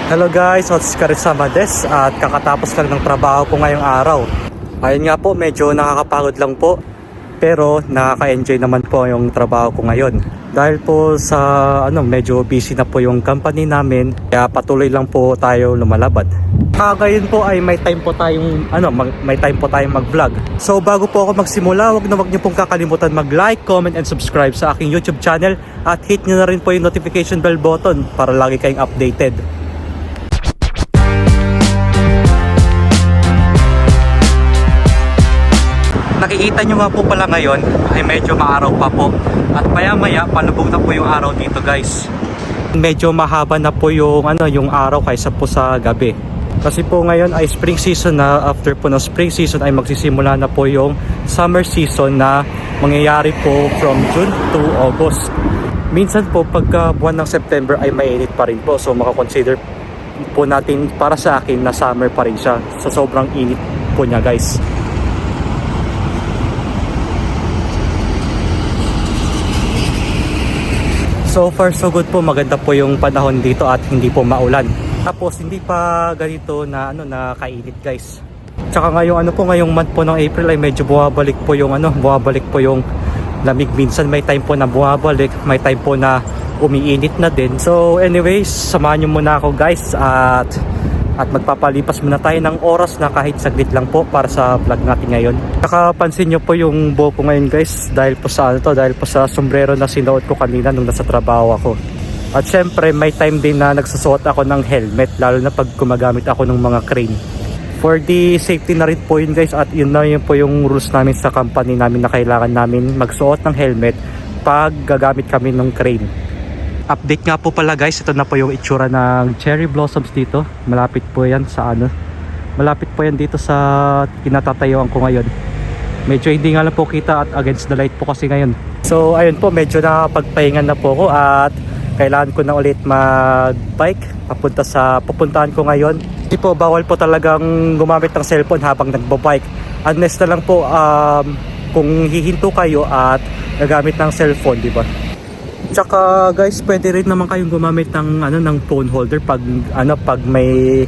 Hello guys, it's Karisama Des at kakatapos lang ng trabaho ko ngayong araw. Ayun nga po, medyo nakakapagod lang po. Pero nakaka-enjoy naman po yung trabaho ko ngayon. Dahil po sa medyo busy na po yung company namin, kaya patuloy lang po tayo lumalabad. Ngayon po ay may time po tayong mag-vlog. So bago po ako magsimula, wag niyo pong kakalimutan mag-like, comment and subscribe sa aking YouTube channel at hit niyo na rin po yung notification bell button para lagi kayong updated. Nakikita nyo nga po pala ngayon ay medyo maaraw pa po at maya palubog na po yung araw dito guys. Medyo mahaba na po yung araw kaysa po sa gabi. Kasi po ngayon ay spring season na. After po ng spring season ay magsisimula na po yung summer season na mangyayari po from June to August. Minsan po pagka buwan ng September ay mainit pa rin po, so makakonsider po natin para sa akin na summer pa rin siya sa sobrang init po niya guys. So far so good po, maganda po yung panahon dito at hindi po maulan. Tapos hindi pa ganito na kainit guys. Tsaka ngayong month po ng April ay medyo bumabalik po yung lamig. Minsan may time po na bumabalik, may time po na umiinit na din. So anyways, samahan niyo muna ako guys at magpapalipas muna tayo ng oras na kahit saglit lang po para sa vlog natin ngayon. Nakapansin nyo po yung buhok ko ngayon guys dahil po sa sombrero na sinuot ko kanina nung nasa trabaho ako. At syempre may time din na nagsusuot ako ng helmet, lalo na pag gumagamit ako ng mga crane. For the safety na rin po yun guys, at yun po yung rules namin sa company namin na kailangan namin magsuot ng helmet pag gagamit kami ng crane. Update nga po pala guys, ito na po yung itsura ng cherry blossoms dito. Malapit po yan dito sa kinatatayuan ko ngayon. Medyo hindi nga lang po kita at against the light po kasi ngayon. So ayun po, medyo nakapagpahingan na po ako at kailangan ko na ulit mag-bike pupuntahan ko ngayon. Hindi po, bawal po talagang gumamit ng cellphone habang nagbo-bike. Unless na lang po kung hihinto kayo at gagamit ng cellphone, di ba? Tsaka guys, pwede rin naman kayong gumamit ng phone holder pag may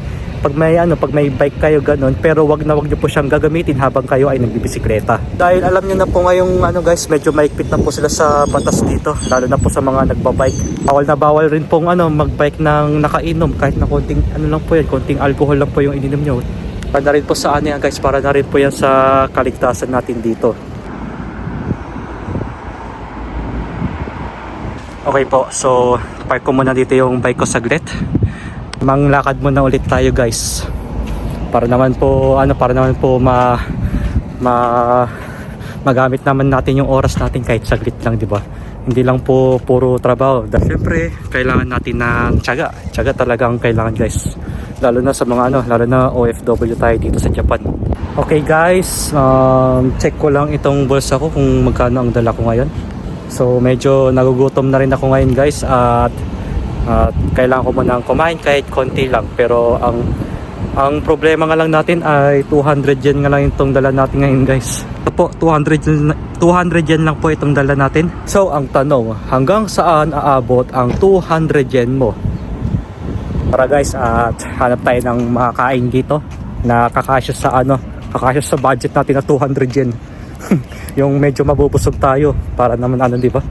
bike kayo ganun, pero wag niyo po siyang gagamitin habang kayo ay nagbibisikleta. Dahil alam niyo na po ngayong guys, medyo maikpit na po sila sa batas dito, lalo na po sa mga nagbabike. Bawal rin pong magbike ng nakainom kahit na konting lang po yan, konting alcohol lang po yung ininom niyo. Para na rin po sa yan guys, para na rin po yan sa kaligtasan natin dito. Okay po, so park ko muna dito yung bike ko saglit. Manglakad muna ulit tayo guys. Para naman po magamit naman natin yung oras natin kahit saglit lang, di ba? Hindi lang po puro trabaho. Siyempre, kailangan natin ng tiyaga. Tiyaga talagang kailangan guys. Lalo na sa mga lalo na OFW tayo dito sa Japan. Okay guys, check ko lang itong bulsa ko kung magkano ang dala ko ngayon. So medyo nagugutom na rin ako ngayon guys at kailangan ko munang kumain kahit konti lang, pero ang problema nga lang natin ay 200 yen nga lang itong dala natin ngayon guys. Ito po, 200 yen lang po itong dala natin. So ang tanong, hanggang saan aabot ang 200 yen mo? Para guys, at hanap tayo ng makakain dito na kakasya sa budget natin na 200 yen. Yung medyo mabubusog tayo para naman di ba?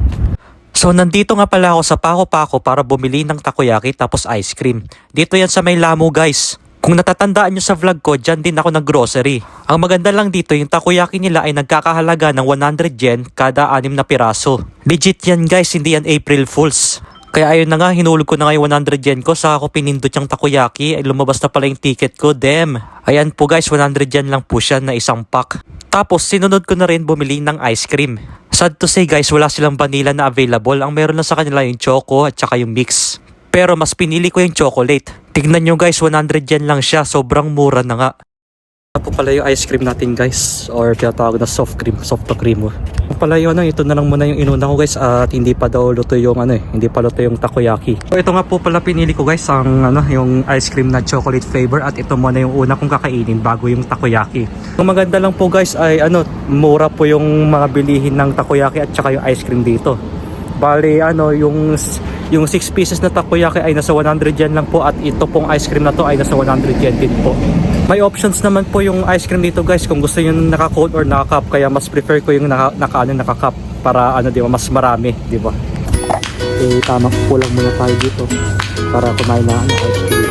So nandito nga pala ako sa Pako-Pako para bumili ng takoyaki tapos ice cream. Dito yan sa may Lamu guys. Kung natatandaan nyo sa vlog ko, dyan din ako nag-grocery. Ang maganda lang dito, yung takoyaki nila ay nagkakahalaga ng 100 yen kada 6 na piraso. Legit yan guys, hindi yan April Fools. Kaya ayun na nga, hinulog ko na nga yung 100 yen ko, saka ako pinindot yung takoyaki, ay lumabas na pala yung ticket ko, damn. Ayan po guys, 100 yen lang po siya na isang pack. Tapos sinunod ko na rin bumili ng ice cream. Sad to say guys, wala silang vanilla na available. Ang meron lang sa kanila yung choco at saka yung mix. Pero mas pinili ko yung chocolate. Tignan nyo guys, 100 yen lang siya. Sobrang mura na nga. Ito po pala yung ice cream natin guys, or tinatawag na soft to cream. Pala yun, ito na lang muna yung inuna ko guys, at hindi pa daw luto yung hindi pa luto yung takoyaki. So ito nga po pala pinili ko guys, ang yung ice cream na chocolate flavor, at ito muna yung una kong kakainin bago yung takoyaki. Ang maganda lang po guys ay mura po yung mga bilihin ng takoyaki at saka yung ice cream dito. Bali yung Yung 6 pieces na takoyaki ay nasa 100 yen lang po, at ito pong ice cream na to ay nasa 100 yen din po. May options naman po yung ice cream dito guys kung gusto yung naka-cone or naka-cup, kaya mas prefer ko yung naka-cup para ano, di ba, mas marami, di ba? Eh, tamang kulang muna tayo dito para kumain na ice cream.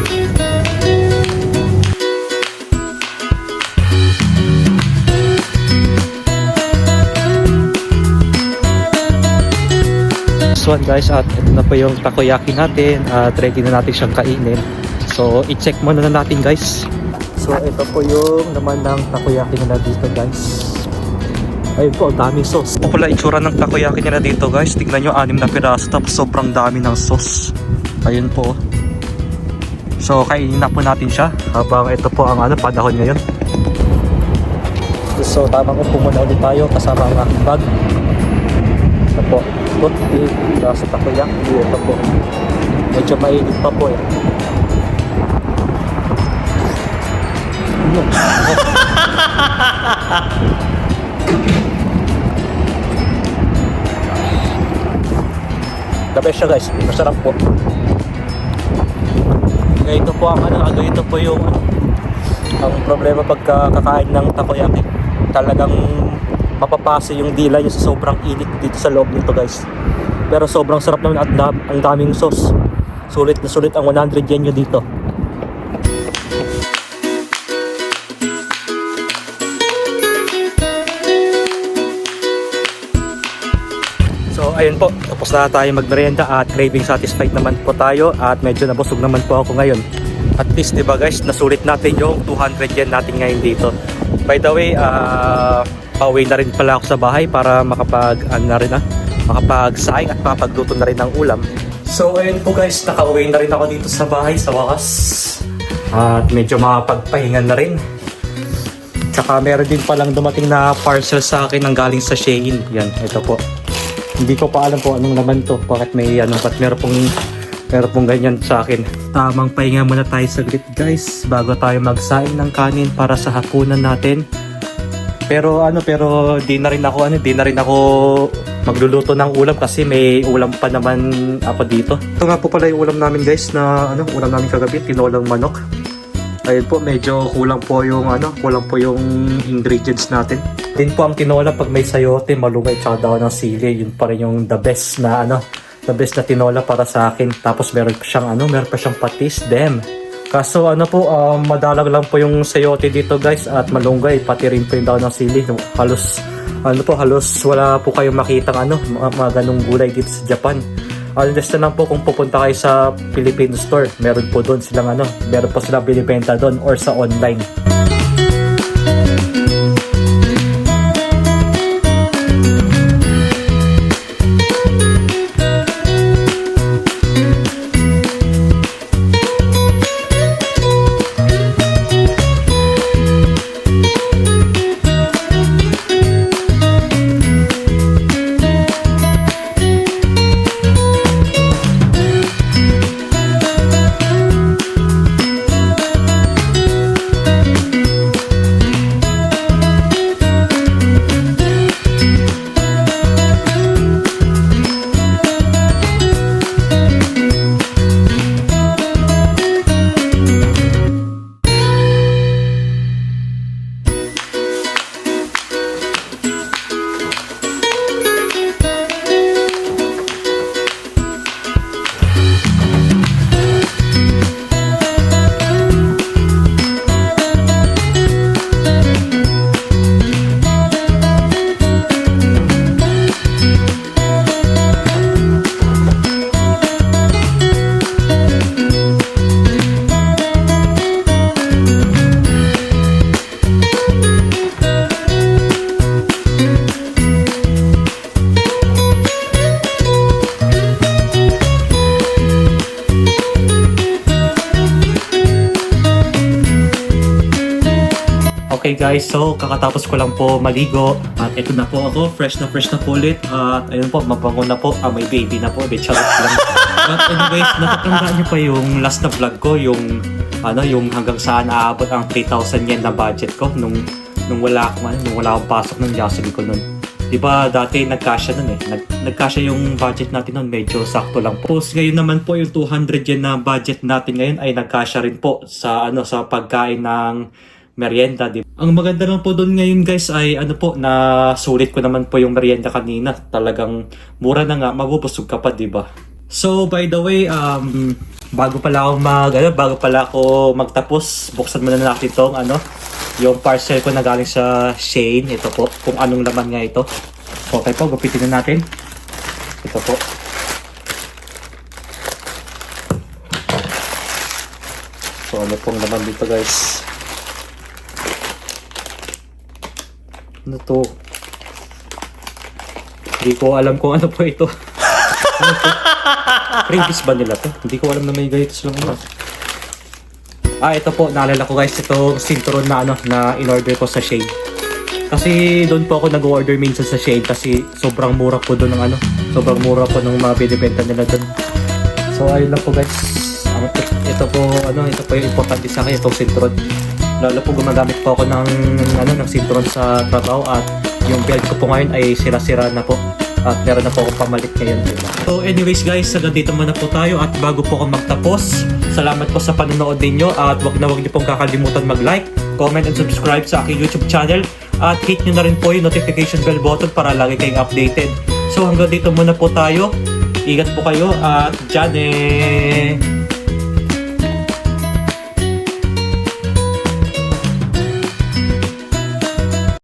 One guys, at ito na po yung takoyaki natin at ready na natin siyang kainin. So i-check muna na natin guys. So ito po yung naman ng takoyaki nila dito guys. Ayun po, ang daming sauce. Ito pala itsura ng takoyaki nila dito guys. Tignan nyo, 6 na piraso tapos sobrang dami ng sauce. Ayun po. So kainin na po natin siya habang ito po ang panahon ngayon. So tamang upo muna ulit tayo kasama ang aking bag. Ito po, puti, sa takoyaki. Ito po, medyo mainit pa po eh. The best siya guys, masarap po. Ganito po ang ganito po yung ang problema pagka kakain ng takoyaki. Talagang mapapasa yung dila niya sa sobrang init dito sa loob nito guys. Pero sobrang sarap naman at ang daming sauce. Sulit na sulit ang 100 yen nyo dito. So ayun po, tapos na tayo magmerienda at craving satisfied naman po tayo at medyo nabusog naman po ako ngayon. At least diba guys, nasulit natin yung 200 yen natin ngayon dito. By the way, pauwi na rin pala ako sa bahay para makapagsaing at makapagluto na rin ng ulam. So ayun po guys, nakauwi na rin ako dito sa bahay sa wakas. At medyo makapagpahinga na rin. Tsaka meron din palang dumating na parcel sa akin ng galing sa Shein. Yan, ito po. Hindi ko pa alam po anong laman to. Bakit may ba't meron pong ganyan sa akin. Tamang pahinga muna tayo saglit guys bago tayo magsaing ng kanin para sa hapunan natin. Pero di na rin ako magluluto ng ulam kasi may ulam pa naman ako dito. Ito nga po pala yung ulam namin guys na ulam namin kagabi, tinolang manok. Ayun po, medyo kulang po yung ingredients natin. Din po ang tinola pag may sayote, malunggay tsaka daon ng sili, yun pa rin yung the best na tinola para sa akin. Tapos meron pa siyang patis, dem. Kaso madalang lang po yung sayote dito guys at malunggay, pati rin po yung daon ng sili. Halos wala po kayong makitang mga ganong gulay dito sa Japan. Unless na lang po kung pupunta kayo sa Philippine store, meron po silang binibenta doon or sa online. Okay guys, so kakatapos ko lang po maligo at ito na po ako, fresh na po ulit at ayun po, mabango na po, may baby na po, charot lang. But anyways, natatandaan nyo pa yung last na vlog ko, yung hanggang saan aabot ang 3,000 yen na budget ko nung wala akong pasok ng Yasumi ko nun. Di ba dati nagkasya nun eh. Nagkasya yung budget natin nun, medyo sakto lang po. Tapos ngayon naman po yung 200 yen na budget natin ngayon ay nagkasya rin po sa sa pagkain ng merienda. Di ba? Ang maganda lang po doon ngayon guys ay po, na sulit ko naman po yung merienda kanina. Talagang mura na nga, mabubusog ka pa, di ba? So by the way, bago pala ako magtapos, buksan muna natin itong yung parcel ko na galing sa Shane. Ito po, kung anong laman nga ito. Okay po, gupitin na natin. Ito po. So ano pong laman dito guys? Ano to? Hindi ko alam kung ano po ito. Ano to? Previous ba nila to? Hindi ko alam na may ganito silang ito po, naalala ko guys, itong sinturon na na in-order ko sa Shane. Kasi doon po ako nag-order minsan sa Shane kasi sobrang mura po doon ng sobrang mura po ng mga binibenta nila doon. So ayun lang po guys. Ito po yung importante sa akin, itong sinturon. Lalo po gumagamit po ako ng sinturon sa trabaho at yung belt ko po ngayon ay sira-sira na po. At meron na po akong pamalit ngayon. Diba? So anyways guys, hanggang dito muna po tayo at bago po ako magtapos, salamat po sa panonood ninyo at wag niyo pong kakalimutan mag-like, comment and subscribe sa aking YouTube channel at hit nyo na rin po yung notification bell button para lagi kayong updated. So hanggang dito muna po tayo. Ingat po kayo at Jane!